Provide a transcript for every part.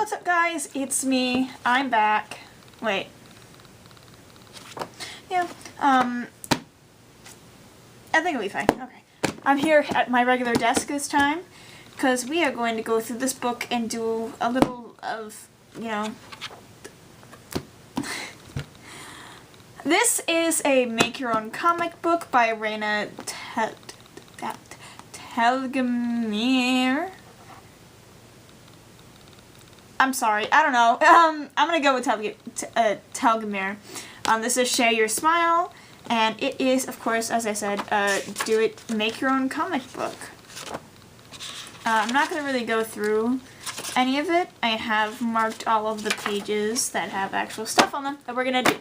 what's up guys? It's me. I'm back. Wait. Yeah, I think it'll be fine. Okay. I'm here at my regular desk this time because we are going to go through this book and do a little of, you know... This is a make-your-own comic book by Raina Telgemeier. I'm sorry, I don't know. I'm gonna go with Telgemeier. This is Share Your Smile, and it is, of course, as I said, make your own comic book. I'm not gonna really go through any of it. I have marked all of the pages that have actual stuff on them that we're gonna do.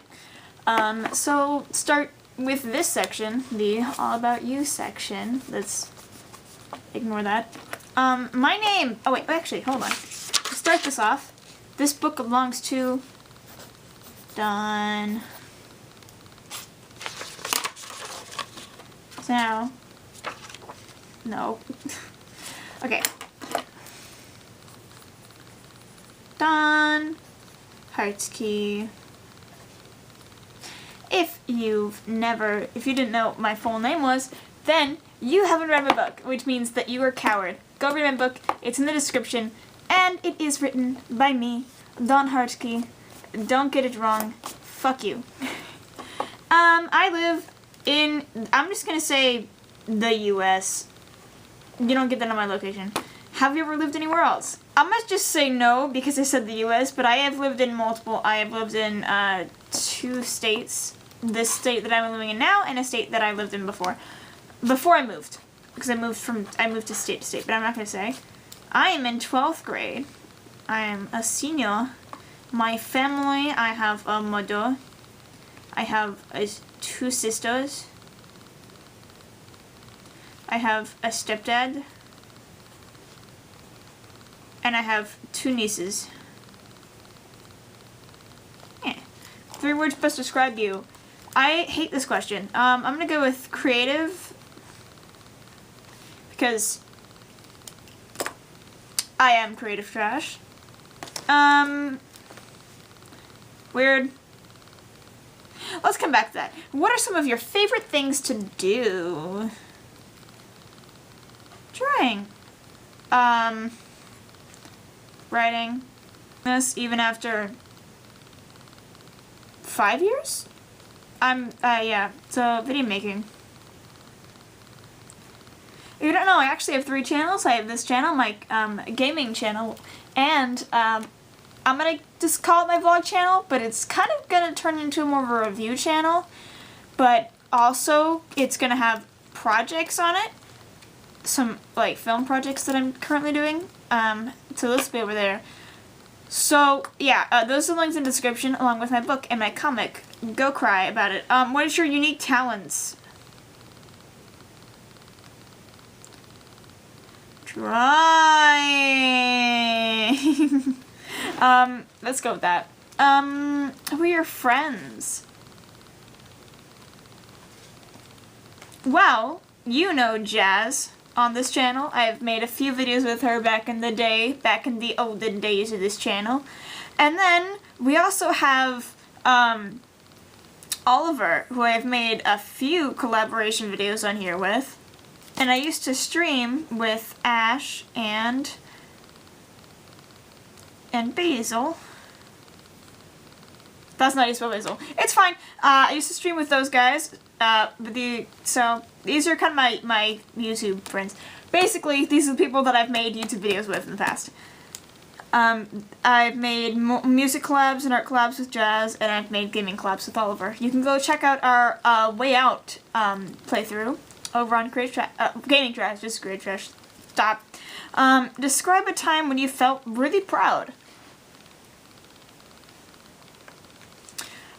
So start with this section, the All About You section. Let's ignore that. My name, oh wait, actually, hold on. To start this off, this book belongs to Dawn. So now, no. Okay. Dawn Hartke. If you didn't know what my full name was, then you haven't read my book, which means that you are a coward. Go read my book, it's in the description, and it is written by me, Dawn Hartke. Don't get it wrong. Fuck you. I live in, I'm just gonna say the US. You don't get that on my location. Have you ever lived anywhere else? I must just say no because I said the US, but I have lived in multiple, I have lived in 2 states. This state that I'm living in now and a state that I lived in before I moved. Because I moved to state, but I'm not going to say. I am in 12th grade. I am a senior. My family, I have a mother. I have 2 sisters. I have a stepdad. And I have 2 nieces. Yeah. 3 words best describe you. I hate this question. I'm gonna go with creative. Because I am creative trash. Weird. Let's come back to that. What are some of your favorite things to do? Drawing. Writing. This even after 5 years? Yeah, so video making. If you don't know, I actually have 3 channels. I have this channel, my gaming channel, and I'm gonna just call it my vlog channel, but it's kind of gonna turn into more of a review channel, but also it's gonna have projects on it, some like film projects that I'm currently doing, so this will be over there. So yeah, those are the links in the description along with my book and my comic. Go cry about it. What is your unique talents? Drawing. Let's go with that. Who are your friends? Well, you know Jazz on this channel. I've made a few videos with her back in the olden days of this channel. And then we also have Oliver, who I've made a few collaboration videos on here with. And I used to stream with Ash and Basil. That's not how you spell Basil. It's fine. I used to stream with those guys. So these are kind of my YouTube friends. Basically, these are the people that I've made YouTube videos with in the past. I've made music collabs and art collabs with Jazz, and I've made gaming collabs with Oliver. You can go check out our Way Out playthrough over on Gaming Trash. Just Creative Trash. Stop. Describe a time when you felt really proud.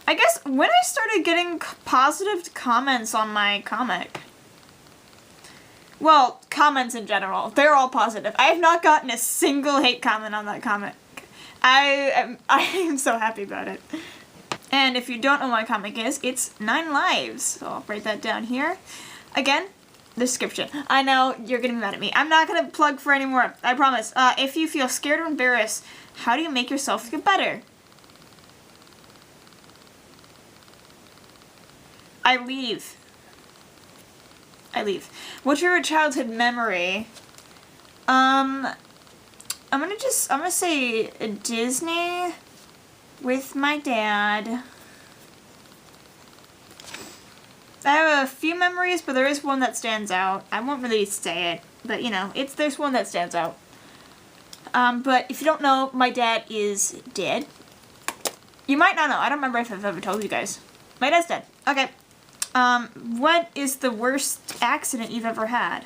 I guess when I started getting positive comments on my comic. Well, comments in general. They're all positive. I have not gotten a single hate comment on that comic. I am so happy about it. And if you don't know what my comic is, it's 9 Lives. So I'll write that down here. Again, description. I know you're gonna be mad at me. I'm not gonna plug for any more. I promise. If you feel scared or embarrassed, how do you make yourself feel better? I leave. What's your childhood memory? I'm gonna say Disney with my dad. I have a few memories, but there is one that stands out. I won't really say it, but you know, there's one that stands out. But if you don't know, my dad is dead. You might not know. I don't remember if I've ever told you guys. My dad's dead. Okay. What is the worst accident you've ever had?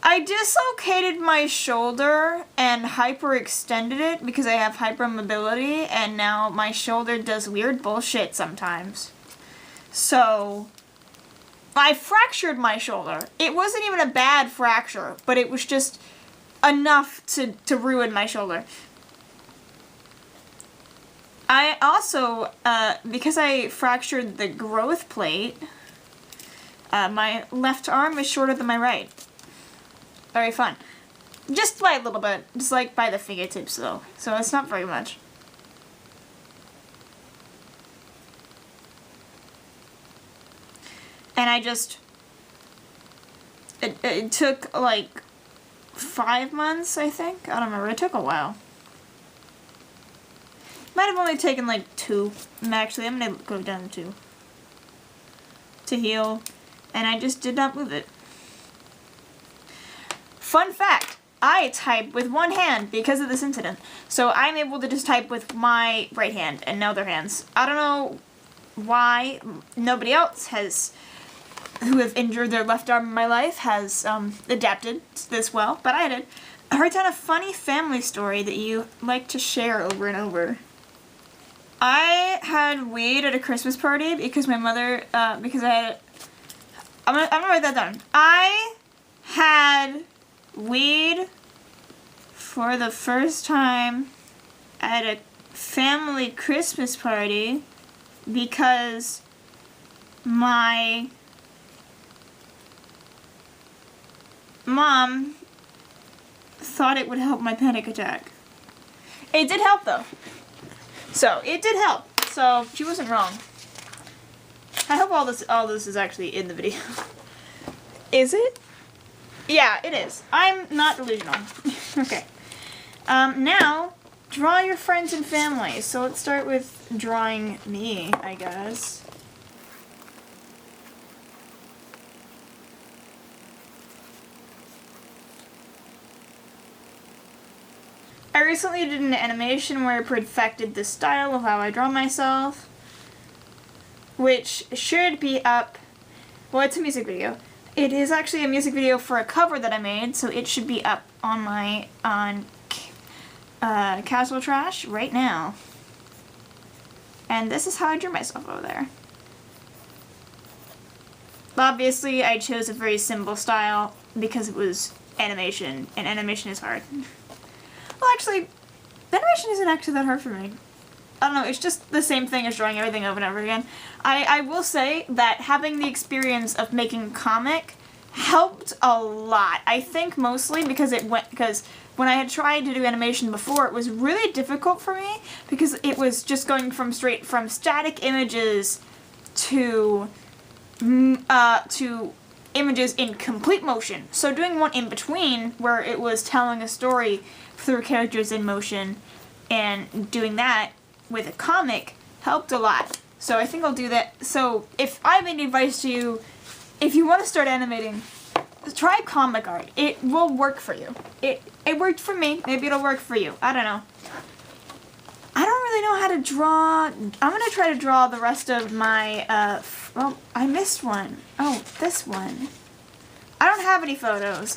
I dislocated my shoulder and hyperextended it because I have hypermobility, and now my shoulder does weird bullshit sometimes. So, I fractured my shoulder. It wasn't even a bad fracture, but it was just enough to ruin my shoulder. I also, because I fractured the growth plate, my left arm is shorter than my right. Very fun. Just by a little bit. Just like by the fingertips though. So it's not very much. And I just... It took like 5 months, I think. I don't remember. It took a while. Might have only taken like 2. Actually, I'm gonna go down to 2. To heal. And I just did not move it. Fun fact, I type with one hand because of this incident. So I'm able to just type with my right hand and no other hands. I don't know why nobody else who have injured their left arm in my life has adapted this well, but I did. Write down a funny family story that you like to share over and over. I had weed at a Christmas party because my mother, I'm gonna write that down. I had weed for the first time at a family Christmas party because my mom thought it would help my panic attack. It did help though. So, it did help. So, she wasn't wrong. I hope all this is actually in the video. Is it? Yeah, it is. I'm not delusional. Okay. Now, draw your friends and family. So let's start with drawing me, I guess. I recently did an animation where I perfected the style of how I draw myself, which should be up. Well, it's a music video. It is actually a music video for a cover that I made, so it should be up on my Casual Trash right now. And this is how I drew myself over there. Obviously, I chose a very simple style because it was animation, and animation is hard. Well, actually, animation isn't actually that hard for me. I don't know, it's just the same thing as drawing everything over and over again. I will say that having the experience of making comic helped a lot. I think mostly because when I had tried to do animation before, it was really difficult for me because it was just going from static images to images in complete motion. So doing one in between where it was telling a story through characters in motion and doing that with a comic helped a lot. So I think I'll do that. So if I have any advice to you, if you want to start animating, try comic art. It will work for you. It worked for me. Maybe it'll work for you. I don't know. I don't really know how to draw. I'm going to try to draw the rest of my, well, I missed one. Oh, this one. I don't have any photos.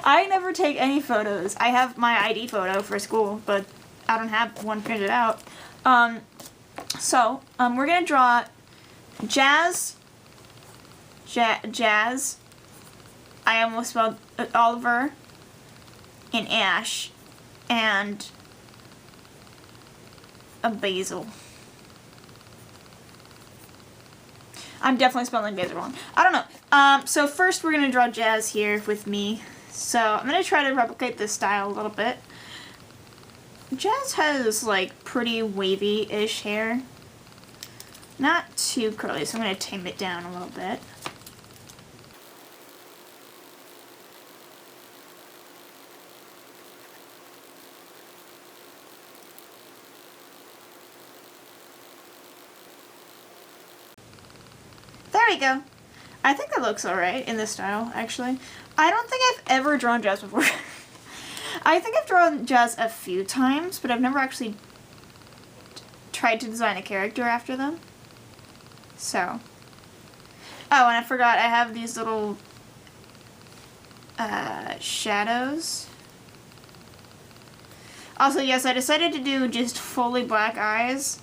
I never take any photos. I have my ID photo for school, but I don't have one printed out. So, we're going to draw Jazz. Jazz. I almost spelled Oliver in Ash. And a basil. I'm definitely spelling Basil wrong. I don't know. So first we're gonna draw Jazz here with me. So I'm gonna try to replicate this style a little bit. Jazz has like pretty wavy-ish hair. Not too curly, so I'm gonna tame it down a little bit. There we go. I think that looks alright in this style, actually. I don't think I've ever drawn Jazz before. I think I've drawn Jazz a few times, but I've never actually tried to design a character after them. So. Oh, and I forgot, I have these little shadows. Also, yes, I decided to do just fully black eyes.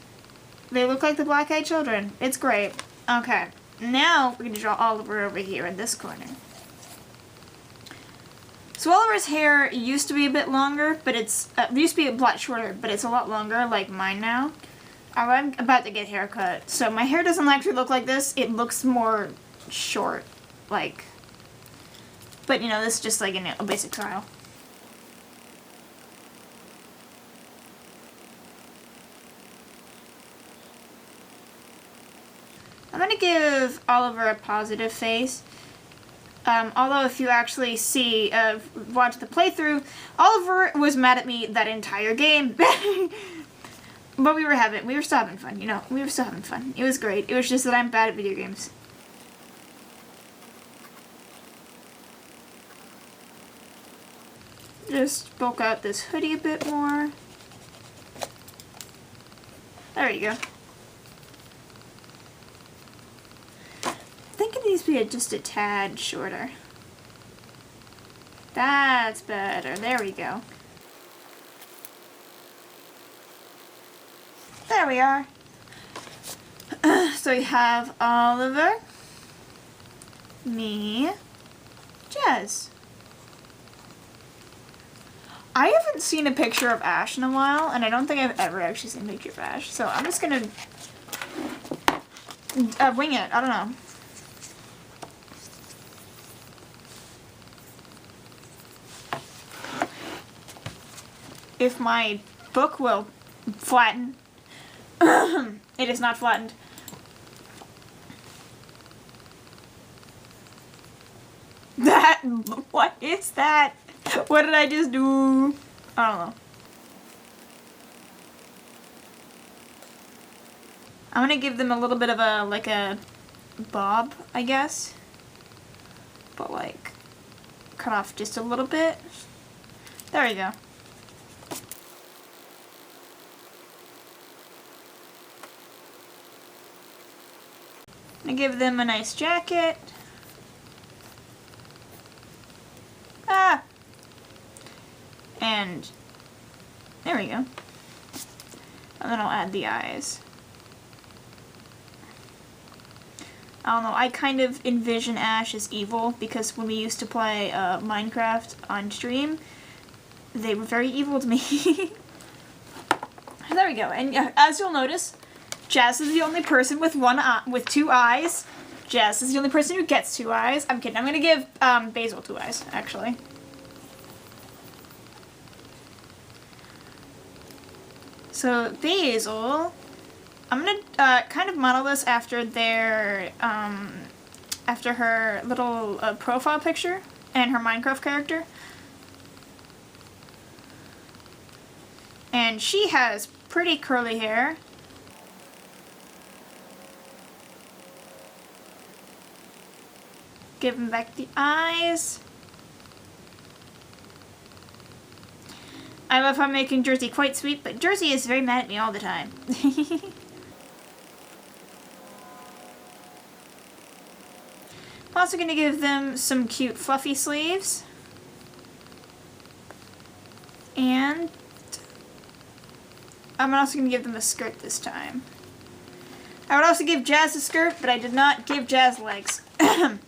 They look like the Black-Eyed Children. It's great. Okay. Now we're going to draw Oliver over here in this corner. So Oliver's hair used to be a bit longer, but it's used to be a lot shorter, but it's a lot longer, like mine now. I'm about to get a haircut, so my hair doesn't actually look like this. It looks more short, like. But you know, this is just like a basic style. I'm gonna give Oliver a positive face. Although if you actually see, watch the playthrough, Oliver was mad at me that entire game. But we were still having fun, you know, we were still having fun. It was great. It was just that I'm bad at video games. Just bulk out this hoodie a bit more. There you go. I think it needs to be just a tad shorter. That's better. There we go. There we are. So we have Oliver, me, Jazz. I haven't seen a picture of Ash in a while, and I don't think I've ever actually seen a picture of Ash, so I'm just gonna wing it. I don't know. If my book will flatten. It is not flattened. What is that? What did I just do? I don't know. I'm gonna give them a little bit of a, like a bob, I guess. But like, cut off just a little bit. There we go. I'm gonna give them a nice jacket. Ah! And there we go. And then I'll add the eyes. I don't know, I kind of envision Ash as evil because when we used to play Minecraft on stream, they were very evil to me. There we go. And as you'll notice, Jazz is the only person with with 2 eyes. Jazz is the only person who gets 2 eyes. I'm kidding. I'm gonna give Basil 2 eyes, actually. So Basil, I'm gonna kind of model this after their after her little profile picture and her Minecraft character. And she has pretty curly hair. Give him back the eyes. I love how I'm making Jersey quite sweet, but Jersey is very mad at me all the time. I'm also going to give them some cute fluffy sleeves. And I'm also going to give them a skirt this time. I would also give Jazz a skirt, but I did not give Jazz legs.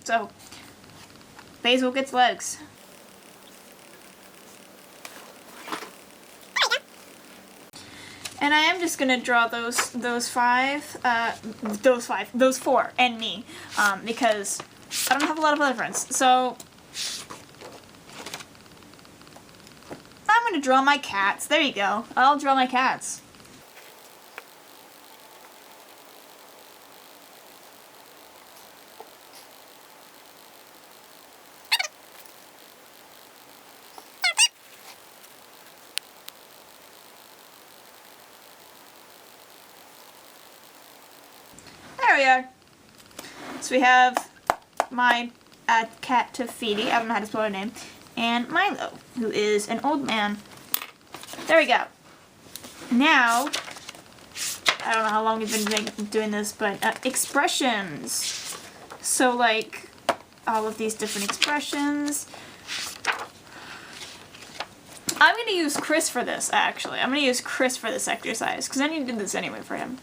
So, Basil gets legs. And I am just gonna draw those four, and me, because I don't have a lot of other friends. So I'm gonna draw my cats. There you go. I'll draw my cats. There we are. So we have my cat Tafiti, I don't know how to spell her name, and Milo, who is an old man. There we go. Now, I don't know how long we've been doing this, but expressions. So like all of these different expressions. I'm going to use Chris for this, actually. I'm going to use Chris for this exercise, because I need to do this anyway for him.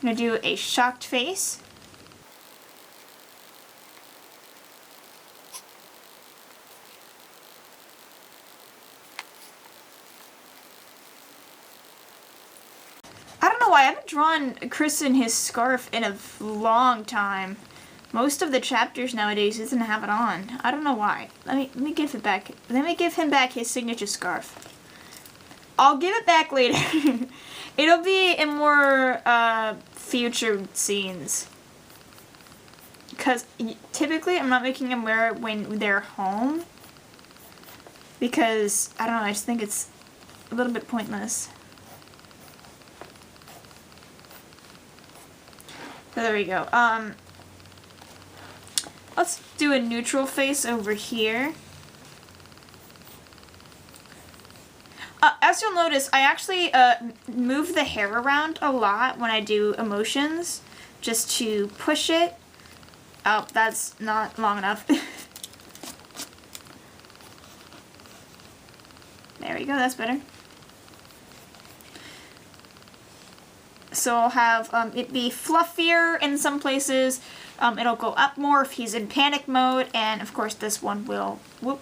I'm going to do a shocked face. I don't know why, I haven't drawn Chris in his scarf in a long time. Most of the chapters nowadays doesn't have it on. I don't know why. Let me give it back. Let me give him back his signature scarf. I'll give it back later. It'll be in more future scenes. Because typically I'm not making him wear it when they're home. Because, I don't know, I just think it's a little bit pointless. So there we go. Let's do a neutral face over here. As you'll notice, I actually move the hair around a lot when I do emotions, just to push it. Oh, that's not long enough. There we go, that's better. So I'll have it be fluffier in some places. It'll go up more if he's in panic mode, and of course this one will, whoop.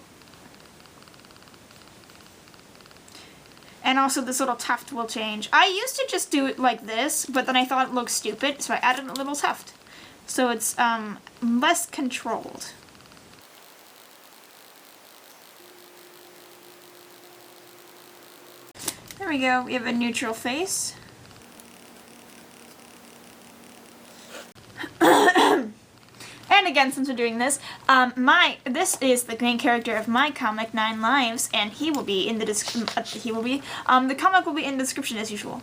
And also this little tuft will change. I used to just do it like this, but then I thought it looked stupid, so I added a little tuft. So it's less controlled. There we go, we have a neutral face. And again, since we're doing this, this is the main character of my comic, 9 Lives, and he will be in the the comic will be in the description as usual.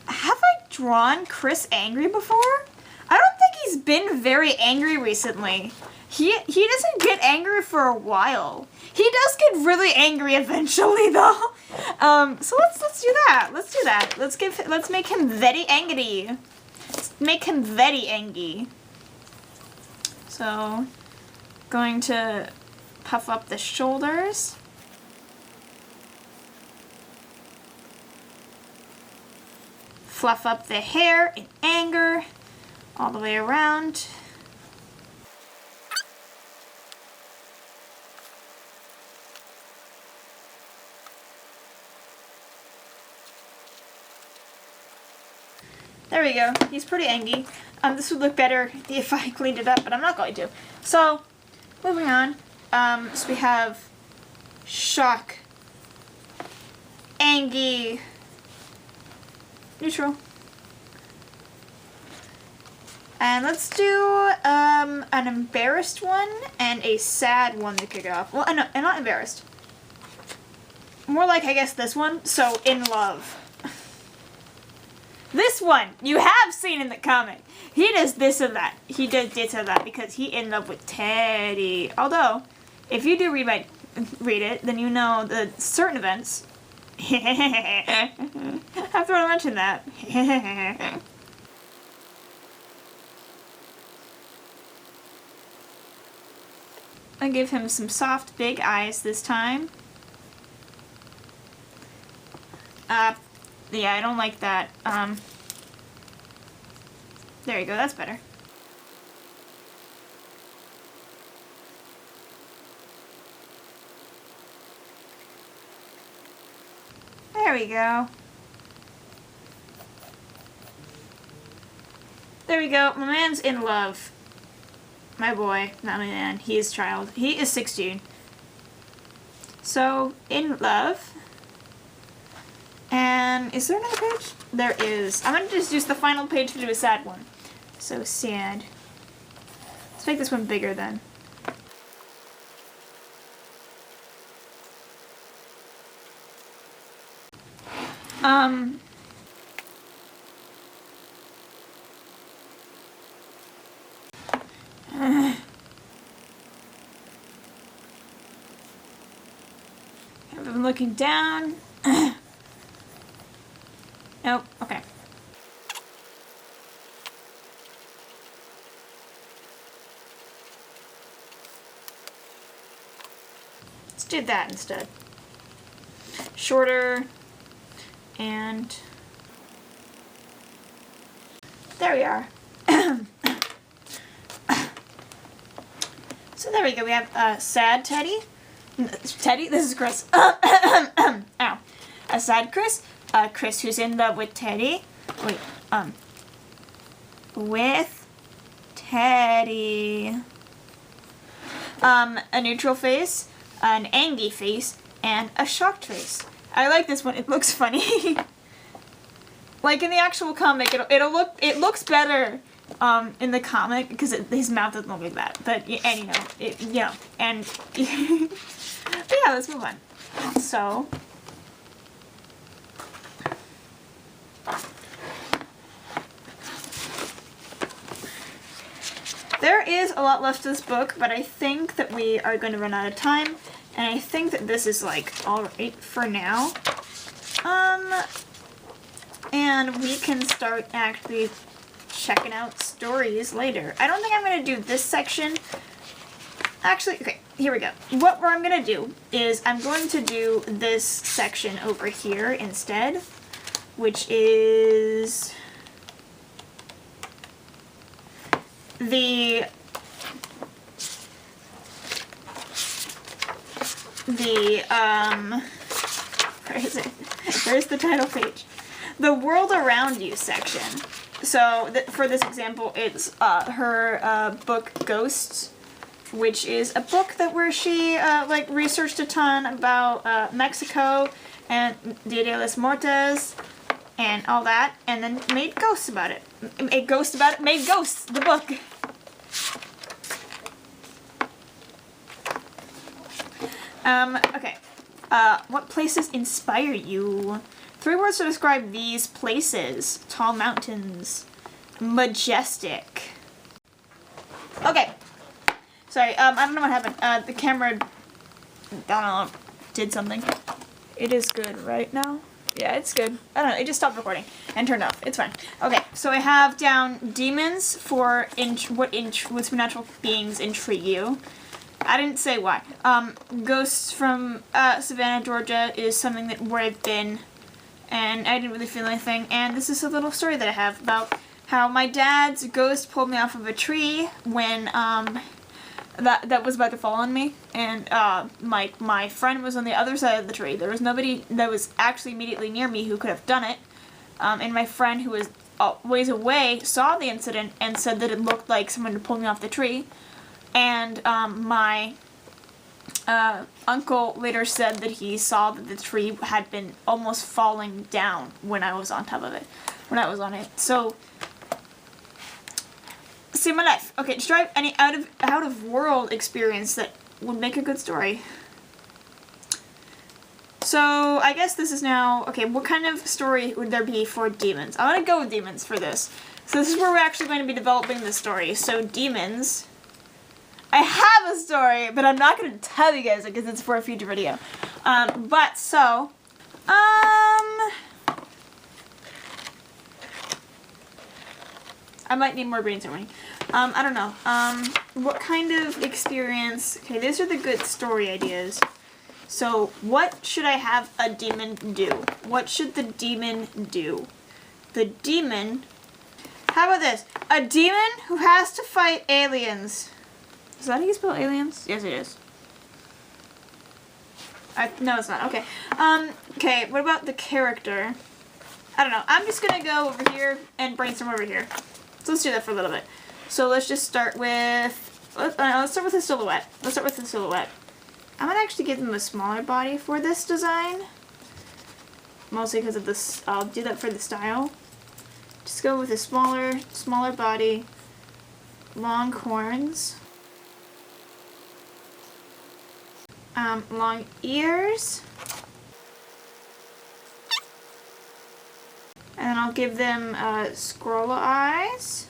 Have I drawn Chris angry before? I don't think he's been very angry recently. He doesn't get angry for a while. He does get really angry eventually, though. So let's do that. Let's do that. Let's make him very angry. Let's make him very angry. So, going to puff up the shoulders. Fluff up the hair in anger, all the way around. There we go. He's pretty angry. This would look better if I cleaned it up, but I'm not going to. So, moving on. So we have shock, angry, neutral. And let's do an embarrassed one and a sad one to kick it off. Well, no, not embarrassed. More like, I guess, this one. So, in love. This one, you have seen in the comic. He does this and that. He does this and that because he in love with Teddy. Although, if you do read it, then you know the certain events. I have to mention that. I give him some soft, big eyes this time. Yeah, I don't like that. There you go, that's better. There we go. There we go. My man's in love. My boy, not my man. He is child. He is 16. So, in love. And is there another page? There is. I'm going to just use the final page to do a sad one. So sad. Let's make this one bigger then. I'm looking down. Nope, okay. Let's do that instead. Shorter, and there we are. So there we go. We have sad Teddy. Teddy, this is Chris. Ow. A sad Chris. Chris who's in love with Teddy. Wait, with Teddy. A neutral face, an angry face, and a shocked face. I like this one. It looks funny. Like in the actual comic, it looks better in the comic because his mouth doesn't look like that. But and and but yeah, let's move on. So. There is a lot left to this book, but I think that we are going to run out of time, and I think that this is like alright for now. And we can start actually checking out stories later. I don't think I'm going to do this section. Actually, okay, here we go. What I'm going to do is I'm going to do this section over here instead, which is the where is it? Where's the title page? The World Around You section. So for this example, it's her book Ghosts, which is a book where she like researched a ton about Mexico and Dia de los Muertos and all that, and then made ghosts about it. Made Ghosts, the book. Okay. What places inspire you? 3 words to describe these places. Tall mountains. Majestic. Okay. Sorry, I don't know what happened. The camera, I don't know, did something. It is good right now. Yeah, it's good. I don't know, it just stopped recording and turned off. It's fine. Okay, so I have down demons for what supernatural beings intrigue you. I didn't say why. Ghosts from Savannah, Georgia is something where I've been, and I didn't really feel anything. And this is a little story that I have about how my dad's ghost pulled me off of a tree when that was about to fall on me, and my friend was on the other side of the tree. There was nobody that was actually immediately near me who could have done it, and my friend, who was ways away, saw the incident and said that it looked like someone had pulled me off the tree. And my uncle later said that he saw that the tree had been almost falling down when I was on top of it, when I was on it. So, see my life. Okay, describe any out of world experience that would make a good story. So I guess this is now, okay, what kind of story would there be for demons? I'm gonna go with demons for this. So this is where we're actually going to be developing the story. So demons. I have a story, but I'm not going to tell you guys because it's for a future video. I might need more brainstorming. I don't know. What kind of experience? Okay, these are the good story ideas. So, what should I have a demon do? What should the demon do? The demon. How about this? A demon who has to fight aliens. Is that how you spell aliens? Yes, it is. No, it's not. Okay. Okay, what about the character? I don't know. I'm just gonna go over here and brainstorm over here. So let's do that for a little bit. So let's just start with, let's start with the silhouette. I'm gonna actually give them a smaller body for this design. Mostly because of this, I'll do that for the style. Just go with a smaller body, long horns, long ears, and then I'll give them scroll eyes.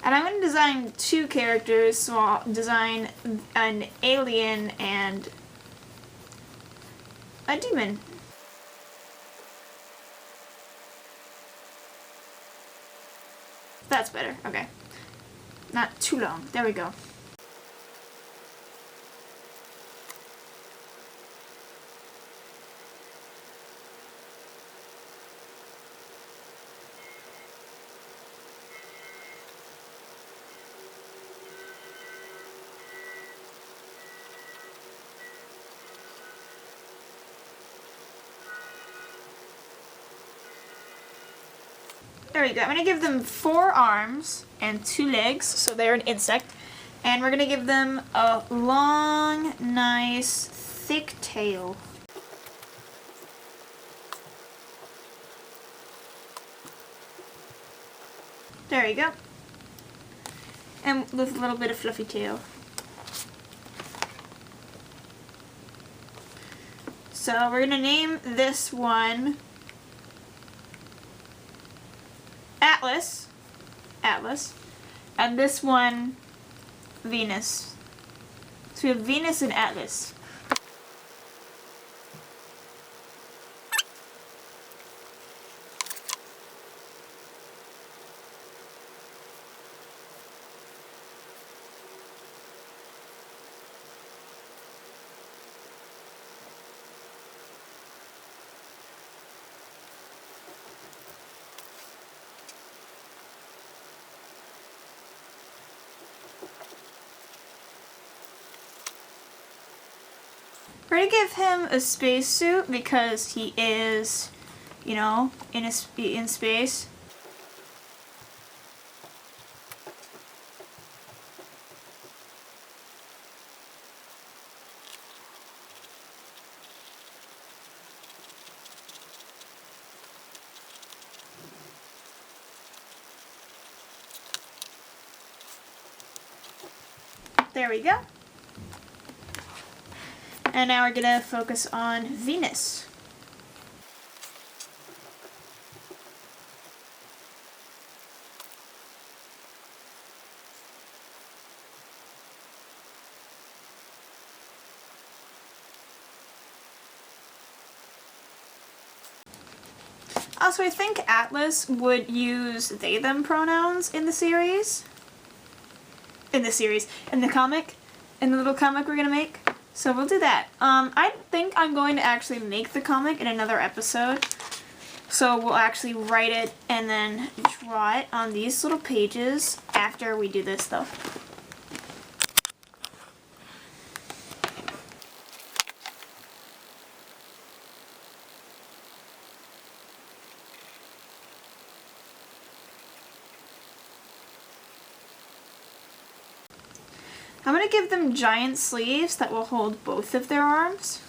And I'm going to design two characters, so I'll design an alien and a demon. That's better, okay. Not too long, there we go. There we go. I'm going to give them 4 arms and 2 legs, so they're an insect. And we're going to give them a long, nice, thick tail. There you go. And with a little bit of fluffy tail. So we're going to name this one Atlas, and this one Venus. So we have Venus and Atlas. We're gonna give him a spacesuit because he is, you know, in space. There we go. And now we're gonna focus on Venus. Also, I think Atlas would use they, them pronouns in the series. In the comic. In the little comic we're gonna make. So we'll do that. I think I'm going to actually make the comic in another episode. So we'll actually write it and then draw it on these little pages after we do this though. I'm going to give them giant sleeves that will hold both of their arms.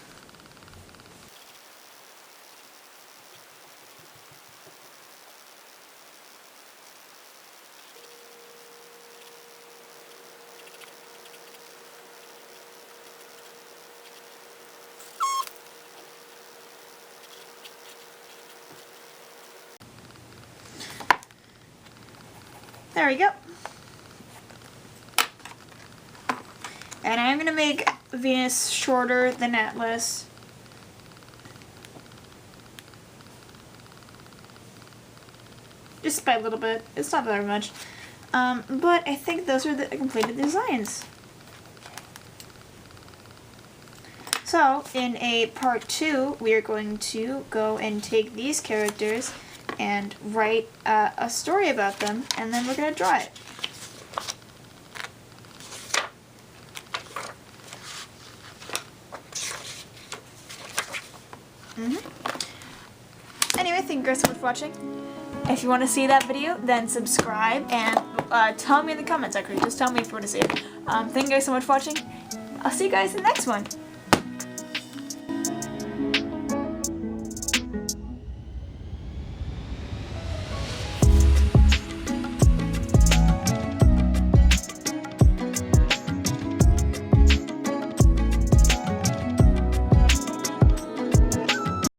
There we go. And I'm going to make Venus shorter than Atlas. Just by a little bit. It's not very much. But I think those are the completed designs. So, in a part 2, we are going to go and take these characters and write a story about them, and then we're going to draw it. Anyway, thank you guys so much for watching. If you want to see that video, then subscribe and tell me in the comments, actually. Just tell me if you want to see it. Thank you guys so much for watching. I'll see you guys in the next one.